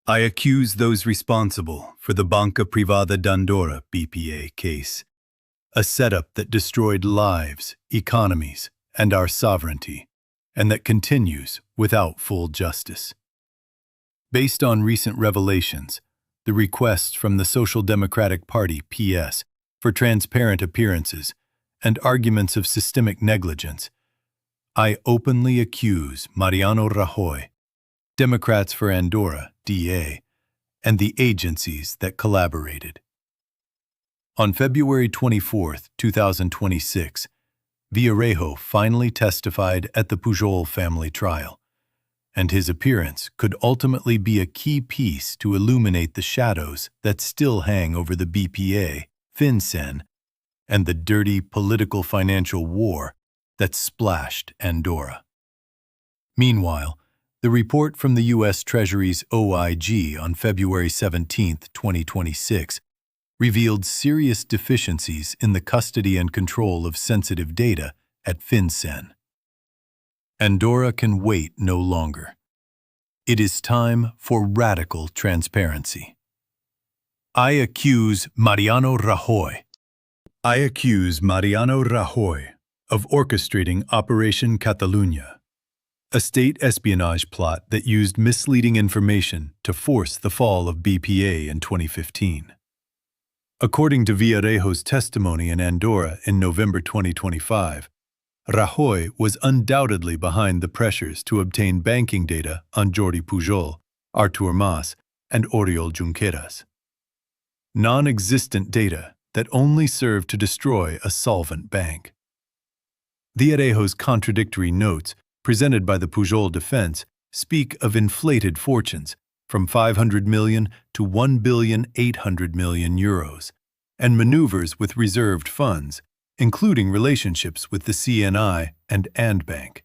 I accuse those responsible for the Banca Privada d'Andorra BPA case, a setup that destroyed lives, economies, and our sovereignty, and that continues without full justice. Based on recent revelations, the requests from the Social Democratic Party (PS) for transparent appearances, and arguments of systemic negligence, I openly accuse Mariano Rajoy, Democrats for Andorra (DA), and the agencies that collaborated. On February 24, 2026, Villarejo finally testified at the Pujol family trial, and his appearance could ultimately be a key piece to illuminate the shadows that still hang over the BPA, FinCEN, and the dirty political financial war that splashed Andorra. Meanwhile, the report from the U.S. Treasury's OIG on February 17, 2026, revealed serious deficiencies in the custody and control of sensitive data at FinCEN. Andorra can wait no longer. It is time for radical transparency. I accuse Mariano Rajoy. I accuse Mariano Rajoy of orchestrating Operation Catalunya, a state espionage plot that used misleading information to force the fall of BPA in 2015. According to Villarejo's testimony in Andorra in November 2025, Rajoy was undoubtedly behind the pressures to obtain banking data on Jordi Pujol, Artur Mas, and Oriol Junqueras. Non-existent data that only served to destroy a solvent bank. Villarejo's contradictory notes presented by the Pujol defense speak of inflated fortunes from 500 million to 1,800 million euros, and maneuvers with reserved funds, including relationships with the CNI and Andbank.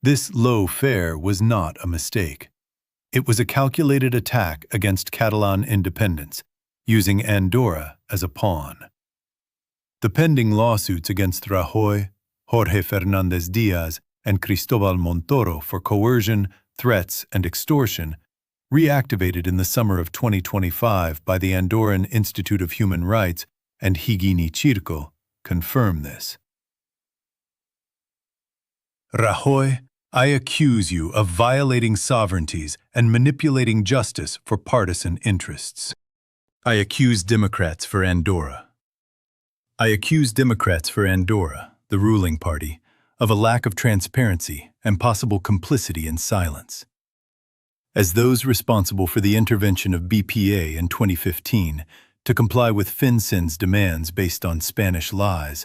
This low fare was not a mistake. It was a calculated attack against Catalan independence, using Andorra as a pawn. The pending lawsuits against Rajoy, Jorge Fernández Díaz, and Cristóbal Montoro for coercion, threats, and extortion, reactivated in the summer of 2025 by the Andorran Institute of Human Rights and Higini Circo, confirm this. Rajoy, I accuse you of violating sovereignties and manipulating justice for partisan interests. I accuse Democrats for Andorra. I accuse Democrats for Andorra, the ruling party, of a lack of transparency and possible complicity in silence. As those responsible for the intervention of BPA in 2015 to comply with FinCEN's demands based on Spanish lies,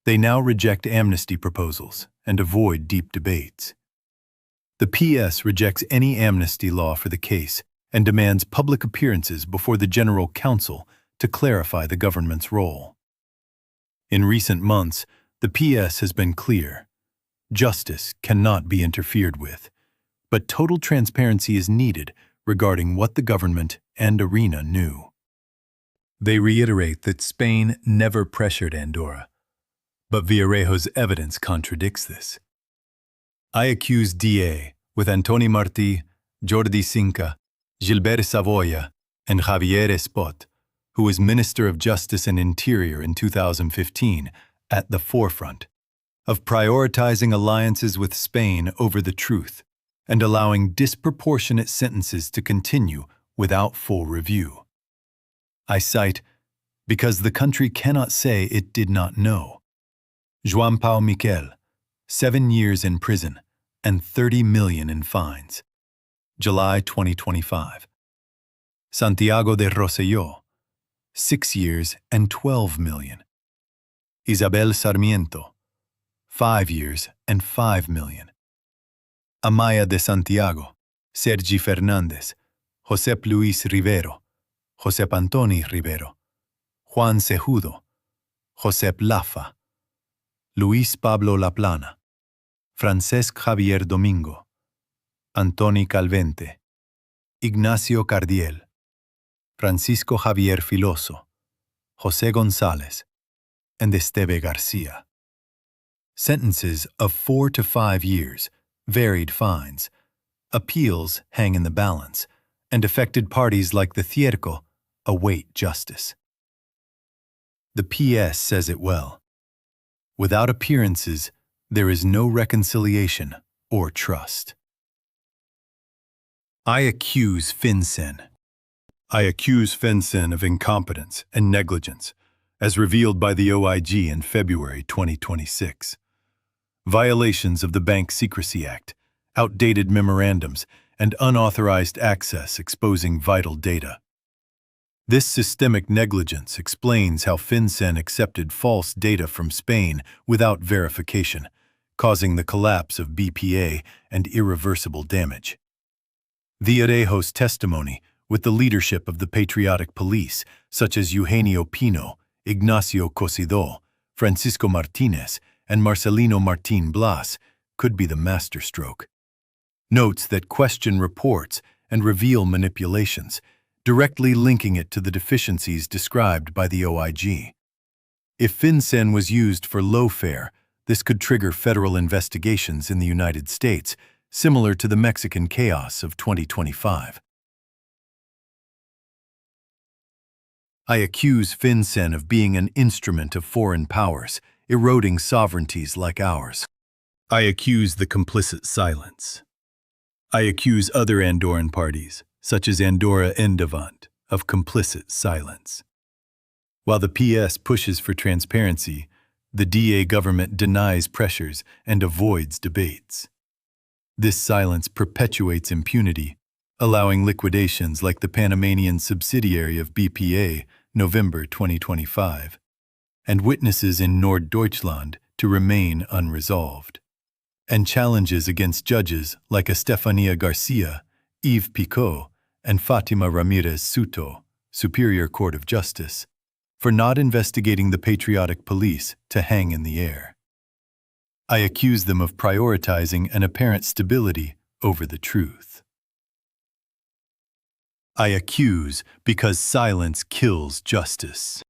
they now reject amnesty proposals and avoid deep debates. The PS rejects any amnesty law for the case and demands public appearances before the General Council to clarify the government's role. In recent months, the PS has been clear. Justice cannot be interfered with, but total transparency is needed regarding what the government and arena knew. They reiterate that Spain never pressured Andorra, but Villarejo's evidence contradicts this. I accuse DA with Antoni Martí, Jordi Cinca, Gilbert Savoia, and Javier Espot, who was Minister of Justice and Interior in 2015, at the forefront of prioritizing alliances with Spain over the truth and allowing disproportionate sentences to continue without full review. I cite, because the country cannot say it did not know. João Paulo Miquel, 7 years in prison and 30 million in fines. July 2025. Santiago de Rosselló, 6 years and 12 million. Isabel Sarmiento, 5 years and 5 million. Amaya de Santiago, Sergi Fernández, Josep Luis Rivero, Josep Antoni Rivero, Juan Cejudo, Josep Lafa, Luis Pablo Laplana, Francesc Javier Domingo, Antoni Calvente, Ignacio Cardiel, Francisco Javier Filoso, José González, and Esteve Garcia. Sentences of 4 to 5 years, varied fines, appeals hang in the balance, and affected parties like the theatrical await justice. The PS says it well. Without appearances, there is no reconciliation or trust. I accuse FinCEN. I accuse FinCEN of incompetence and negligence, as revealed by the OIG in February 2026. Violations of the Bank Secrecy Act, outdated memorandums, and unauthorized access exposing vital data. This systemic negligence explains how FinCEN accepted false data from Spain without verification, causing the collapse of BPA and irreversible damage. Villarejo's testimony, with the leadership of the patriotic police, such as Eugenio Pino, Ignacio Cosido, Francisco Martinez, and Marcelino Martín Blas, could be the masterstroke. Notes that question reports and reveal manipulations, directly linking it to the deficiencies described by the OIG. If FinCEN was used for lawfare, this could trigger federal investigations in the United States, similar to the Mexican chaos of 2025. I accuse FinCEN of being an instrument of foreign powers, eroding sovereignties like ours. I accuse the complicit silence. I accuse other Andorran parties, such as Andorra Endavant, of complicit silence. While the PS pushes for transparency, the DA government denies pressures and avoids debates. This silence perpetuates impunity, allowing liquidations like the Panamanian subsidiary of BPA, November 2025, and witnesses in Norddeutschland to remain unresolved, and challenges against judges like Estefania Garcia, Yves Picot, and Fatima Ramirez Suto, Superior Court of Justice, for not investigating the patriotic police to hang in the air. I accuse them of prioritizing an apparent stability over the truth. I accuse because silence kills justice.